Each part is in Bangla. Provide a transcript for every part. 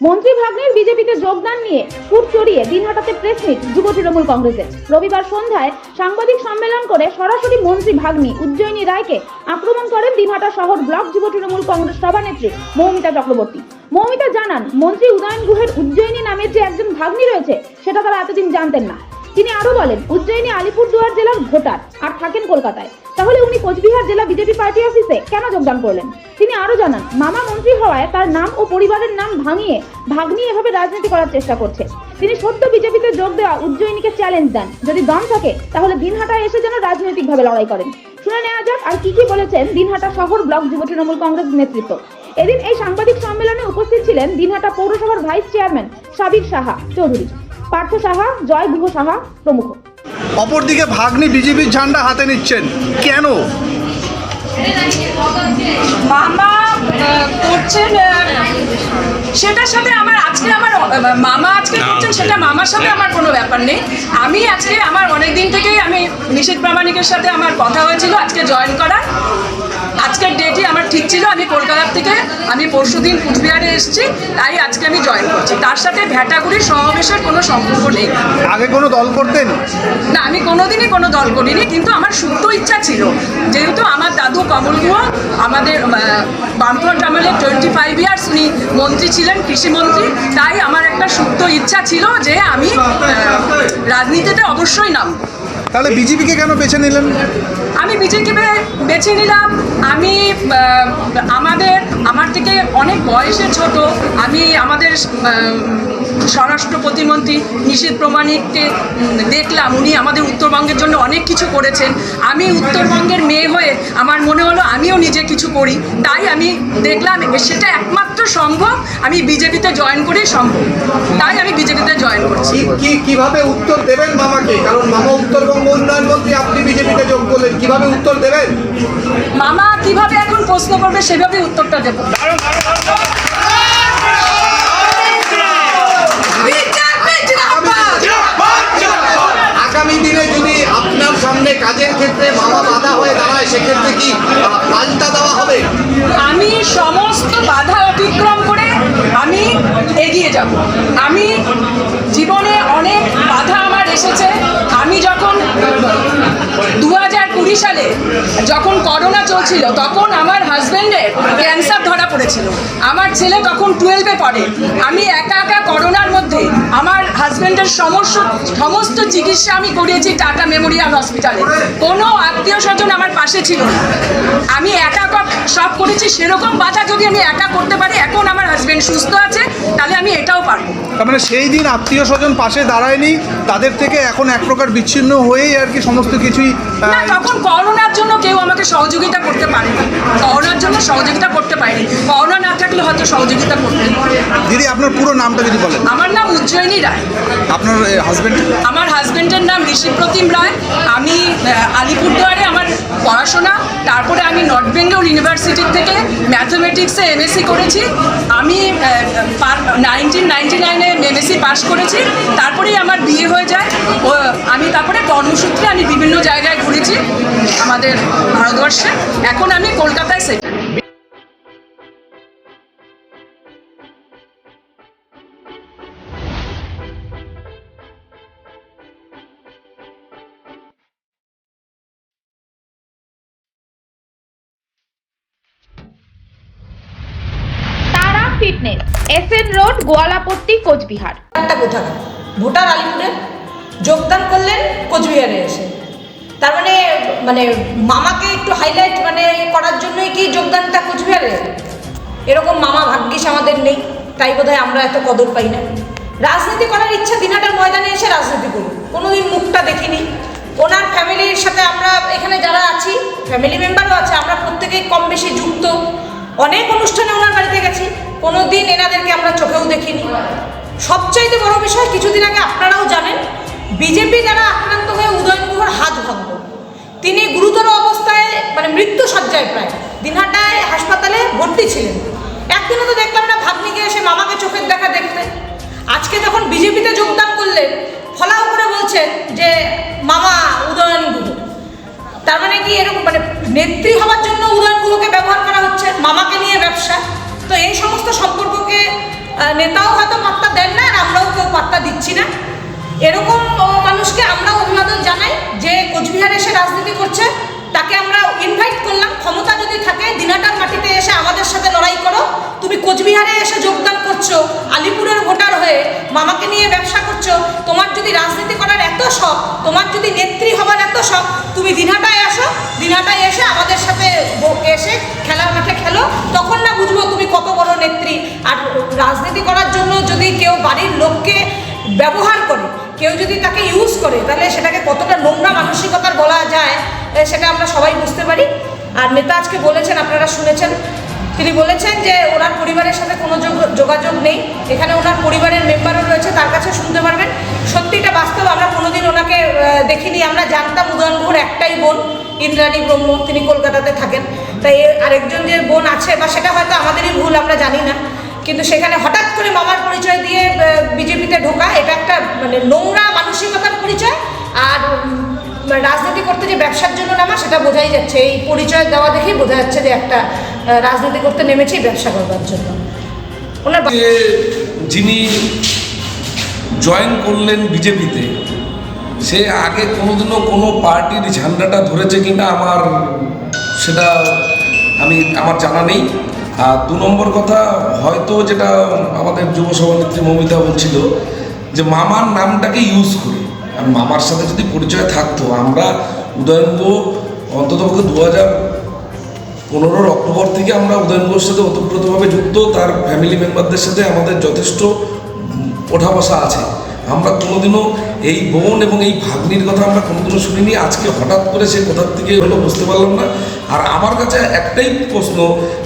মন্ত্রী ভাগ্নের বিজেপিতে যোগদান নিয়ে সুর চড়িয়ে দিনহাটাতে প্রেস মিট যুব তৃণমূল কংগ্রেসের। রবিবার সন্ধ্যায় সাংবাদিক সম্মেলন করে সরাসরি মন্ত্রী ভাগ্নি উজ্জয়িনী রায়কে আক্রমণ করেন দিনহাটা শহর ব্লক যুব তৃণমূল কংগ্রেস সভানেত্রী মৌমিতা চক্রবর্তী। মৌমিতা জানান, মন্ত্রী উদয়ন গুহের উজ্জয়িনী নামের যে একজন ভাগ্নি রয়েছে সেটা তারা এতদিন জানতেন না। তিনি আরো বলেন, উজ্জয়িনী আলিপুরদুয়ার জেলার ভোটার আর থাকেন কলকাতায়, তাহলে উনি কোচবিহার জেলা বিজেপি পার্টি অফিসে কেন যোগদান করলেন? তিনি আরো জানান, মামা মন্ত্রী হওয়ায় তার নাম ও পরিবারের নাম ভাঙিয়ে ভাগ্নি এভাবে রাজনীতি করার চেষ্টা করছে। তিনি সত্য বিজেপিতে যোগ দেওয়া উজ্জয়িনীকে চ্যালেঞ্জ দেন, যদি দম থাকে তাহলে দিনহাটায় এসে যেন রাজনৈতিকভাবে লড়াই করেন। শুনে নেওয়া যাক আর কি বলেছেন দিনহাটা শহর ব্লক যুব তৃণমূল কংগ্রেস নেতৃত্ব। এদিন এই সাংবাদিক সম্মেলনে উপস্থিত ছিলেন দিনহাটা পৌরসভার ভাইস চেয়ারম্যান সাবির সাহা চৌধুরী, পার্থ সাহা, জয় গুহ সাহা প্রমুখ। অপরদিকে ভাগ্নি বিজেপির ঝান্ডা হাতে নিচ্ছেন কেন? মামা করছেন সেটার সাথে আমার মামা আজকে করছেন সেটা মামার সাথে আমার কোনো ব্যাপার নেই। আমি আজকে আমার অনেক দিন থেকেই আমি নিশীথ প্রামাণিকের সাথে আমার কথা হয়েছিল আজকে জয়েন করার। আজকের ডেটই আমার ঠিক ছিল, আমি কলকাতার থেকে আমি পরশুদিন কুচবিহারে এসেছি, তাই আজকে আমি জয়েন করছি। তার সাথে ভ্যাটাগুড়ির সমাবেশের কোনো সম্পর্ক নেই। আগে কোনো দল করতেন না, আমি কোনোদিনই কোনো দল করিনি, কিন্তু আমার সুপ্ত ইচ্ছা ছিল, যেহেতু আমার দাদু কমল গুহ আমাদের বামফ্রন্ট আমলে 25 ইয়ার্স উনি মন্ত্রী ছিলেন, কৃষিমন্ত্রী, তাই আমার একটা সুপ্ত ইচ্ছা ছিল যে আমি রাজনীতিতে অবশ্যই নামব। তাহলে বিজেপিকে কেন বেছে নিলেন? আমি বিজেপিকে বেছে নিলাম, আমি আমার থেকে অনেক বয়সে ছোট, আমি আমাদের স্বরাষ্ট্র প্রতিমন্ত্রী নিশীথ প্রামাণিককে দেখলাম, উনি আমাদের উত্তরবঙ্গের জন্য অনেক কিছু করেছেন। আমি উত্তরবঙ্গের মেয়ে হয়ে আমার মনে হলো আমিও নিজে কিছু করি, তাই আমি দেখলাম সেটা একমাত্র সম্ভব আমি বিজেপিতে জয়েন করেই সম্ভব, তাই আমি বিজেপিতে জয়েন করছি। কিভাবে উত্তর দেবেন মামাকে? কারণ মামা উত্তরবঙ্গ উন্নয়ন মন্ত্রী, আপনি বিজেপিতে যোগ করলেন, কিভাবে উত্তর দেবেন? মামা কিভাবে এখন প্রশ্ন করবে সেভাবে উত্তরটা দেব। আগামী দিনে যদি আপনার সামনে কাজের ক্ষেত্রে মামা বাধা হয়ে দাঁড়ায়, সেক্ষেত্রে কি পাল্টা দেওয়া হবে? আমি সমস্ত বাধা অতিক্রম করে আমি এগিয়ে যাব। আমি জীবনে অনেক বাধা আমার এসেছে। আমি যখন 2020 সালে যখন করোনা চলছিল, তখন আমার হাজব্যান্ডের ক্যান্সার ধরা পড়েছিল, আমার ছেলে তখন 12-এ পড়ে। আমি একা করোনার মধ্যে আমার হাজব্যান্ডের সমস্ত চিকিৎসা আমি করিয়েছি টাটা মেমোরিয়াল হসপিটালে। কোনো আত্মীয় স্বজন আমার পাশে ছিল না, আমি একা সব করেছি। সেরকম বাধা যদি আমি একা করতে পারি, এখন আমার হাজব্যান্ড সুস্থ আছে, তাহলে আমি এটাও পারবো। তার মানে সেই দিন আত্মীয় স্বজন পাশে দাঁড়ায়নি, তাদের থেকে এখন এক প্রকার বিচ্ছিন্ন হয়েই আর কি সমস্ত কিছুই। না, তখন করোনার জন্য কেউ আমাকে সহযোগিতা করতে পারেনি, করোনার জন্য সহযোগিতা করতে পারেনি। করোনা না থাকলে হয়তো সহযোগিতা করতেন। দিদি, আপনার পুরো নামটা যদি বলেন। আমার নাম উজ্জয়িনী রায়। আপনার হাজবেন্ড? আমার হাজবেন্ডের নাম ঋষিপ্রতিম রায়। আমি আলিপুরদুয়ারে আমার পড়াশোনা, তারপরে আমি নর্থ বেঙ্গল ইউনিভার্সিটি থেকে ম্যাথমেটিক্সে এমএসসি করেছি। আমি 1999-এ এমএসসি পাশ করেছি, তারপরেই আমার বিয়ে হয়ে যায়। আমি তারপরে কর্মসূত্রে আমি বিভিন্ন জায়গায় ঘুরেছি আমাদের ভারতবর্ষে। এখন আমি কলকাতায় settle. Fitness, SN road, Goalapatti, Cooch Behar. একটা ভোটার আলিপুরে যোগদান করলেন কোচবিহারে এসে, তার মানে মামাকে একটু হাইলাইট করার জন্যই কি যোগদানটা কোচবিহারে? এরকম মামা ভাগ্যিস আমাদের নেই, তাই বোধহয় আমরা এত কদর পাই না। রাজনীতি করার ইচ্ছা, দিনহাটার ময়দানে এসে রাজনীতি করুন, কোনোদিন মুখটা দেখিনি। ওনার ফ্যামিলির সাথে আমরা এখানে যারা আছি, ফ্যামিলি মেম্বারও আছে, আমরা প্রত্যেকেই কম বেশি যুক্ত। অনেক অনুষ্ঠানে ওনার বাড়িতে গেছি, কোনোদিন এনাদেরকে আমরা চোখেও দেখিনি। সবচাইতে বড় বিষয়, কিছুদিন আগে আপনারাও জানেন, বিজেপি যারা আক্রান্ত হয়ে উদয়ন গুহর হাত ভাঙল, তিনি গুরুতর অবস্থায় মৃত্যু সজ্জায় প্রায় দিনহাটায় হাসপাতালে ভর্তি ছিলেন। একদিনও তো দেখলাম না ভাগ্নিকে এসে মামাকে চোখের দেখা দেখতে। আজকে যখন বিজেপিতে যোগদান করলেন, ফলাও করে বলছেন যে মামা উদয়ন গুহ। তার মানে কি এরকম নেত্রী হওয়ার জন্য উদয়ন গুহকে ব্যবহার করা হচ্ছে, মামাকে নিয়ে ব্যবসা। তো এই সমস্ত সম্পর্ককে নেতাও হয়তো পাত্তা দেন না, আর আমরাও কেউ পাত্তা দিচ্ছি না। এরকম মানুষকে আমরা অভিবাদন জানাই যে কোচবিহারে এসে রাজনীতি করছে, তাকে আমরা ইনভাইট করলাম, ক্ষমতা যদি থাকে দিনহাটার মাটিতে এসে আমাদের সাথে লড়াই করো। তুমি কোচবিহারে এসে যোগদান করছো, আলিপুরের ভোটার হয়ে মামাকে নিয়ে ব্যবসা করছো, তোমার যদি রাজনীতি করার এত শখ, তোমার যদি নেত্রী হবার এত শখ, তুমি দিনহাটায় আসো, দিনহাটায় এসে আমাদের সাথে এসে খেলার মাঠে খেলো, তখন না বুঝবো তুমি কত বড় নেত্রী। আর রাজনীতি করার জন্য যদি কেউ বাড়ির লোককে ব্যবহার করে, কেউ যদি তাকে ইউজ করে, তাহলে সেটাকে কতটা নোংরা মানসিকতার বলা যায় সেটা আমরা সবাই বুঝতে পারি। আর নেতা আজকে বলেছেন, আপনারা শুনেছেন, তিনি বলেছেন যে ওনার পরিবারের সাথে কোনো যোগাযোগ নেই, এখানে ওনার পরিবারের মেম্বারও রয়েছে, তার কাছে শুনতে পারবেন। সত্যি এটা বাস্তব, আমরা কোনোদিন ওনাকে দেখিনি। আমরা জানতাম উদয়নগুড় একটাই বোন, ইন্দ্রাণী ব্রহ্ম, তিনি কলকাতাতে থাকেন। তাই আরেকজন যে বোন আছে, বা সেটা হয়তো আমাদেরই ভুল, আমরা জানি না, কিন্তু সেখানে হঠাৎ করে মামার পরিচয় দিয়ে বিজেপিতে ঢোকা, এটা একটা মানে নোংরা মানসিকতার পরিচয়। আর রাজনীতি করতে যে ব্যবসার জন্য নামা, সেটা বোঝাই যাচ্ছে, এই পরিচয় দেওয়া দেখেই বোঝা যাচ্ছে যে একটা রাজনীতি করতে নেমেছেই ব্যবসা করবার জন্য। ওনার যিনি জয়েন করলেন বিজেপিতে, সে আগে কোনোদিনও কোনো পার্টির ঝান্ডাটা ধরেছে কিনা সেটা আমার জানা নেই। আর 2 নম্বর কথা, হয়তো যেটা আমাদের যুব সভানেত্রী মমিতা বলছিল যে মামার নামটাকে ইউজ করে, আর মামার সাথে যদি পরিচয় থাকতো, আমরা উদয়নগুড় অন্ততপক্ষে 2015 অক্টোবর থেকে আমরা উদয়নগুড়ের সাথে ওতপ্রোতভাবে যুক্ত, তার ফ্যামিলি মেম্বারদের সাথে আমাদের যথেষ্ট ওঠা বসা আছে। আমরা কোনোদিনও এই বোন এবং এই ভাগ্নির কথা আমরা কোনোদিনও শুনিনি। আজকে হঠাৎ করে সে কোথার থেকে হলো বুঝতে পারলাম না। আর আমার কাছে একটাই প্রশ্ন,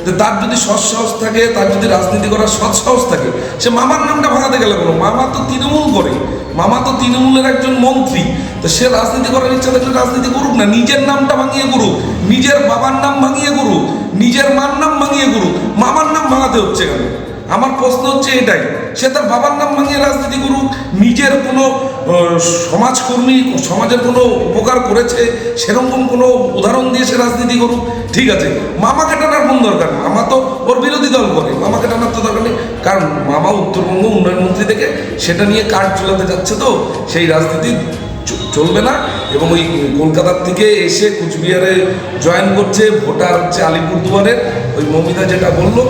যে তার যদি সৎসাহস থাকে, তার যদি রাজনীতি করার সৎসাহস থাকে, সে মামার নামটা ভাঙাতে গেল কেন? মামা তো তৃণমূল করে, মামা তো তৃণমূলের একজন মন্ত্রী, তো সে রাজনীতি করার ইচ্ছা থাকলে রাজনীতি করুক না, নিজের নামটা ভাঙিয়ে করুক, নিজের বাবার নাম ভাঙিয়ে করুক, নিজের মার নাম ভাঙিয়ে করুক, মামার নাম ভাঙাতে হচ্ছে কেন? আমার প্রশ্ন হচ্ছে এটাই। সে তার বাবার নাম ভাঙিয়ে রাজনীতি করুক, নিজের কোনো সমাজকর্মী, সমাজের কোনো উপকার করেছে সেরকম কোনো উদাহরণ দিয়ে সে রাজনীতি করুক, ঠিক আছে। মামাকে টানার কোন দরকার? মামা তো ওর বিরোধী দল করে, মামাকে টানার তো দরকার নেই। কারণ মামা উত্তরবঙ্গ উন্নয়ন মন্ত্রী থেকে সেটা নিয়ে কার্ড চলাতে যাচ্ছে, তো সেই রাজনীতি চলবে না। এবং ওই কলকাতার থেকে এসে কুচবিহারে জয়েন করছে, ভোটার হচ্ছে আলিপুরদুয়ারের। ওই মমিতা যেটা বললো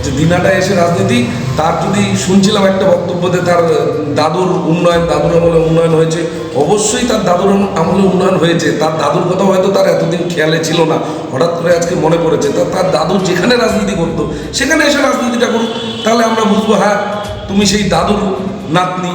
যে দিনহাটায় এসে রাজনীতি, তার যদি শুনছিলাম একটা বক্তব্যতে তার দাদুর আমলে উন্নয়ন হয়েছে, অবশ্যই তার দাদুর আমলে উন্নয়ন হয়েছে। তার দাদুর কথা হয়তো তার এতদিন খেয়ালে ছিল না, হঠাৎ করে আজকে মনে পড়েছে। তার দাদু যেখানে রাজনীতি করতো সেখানে এসে রাজনীতিটা করুক, তাহলে আমরা বুঝবো হ্যাঁ তুমি সেই দাদুর নাতনি।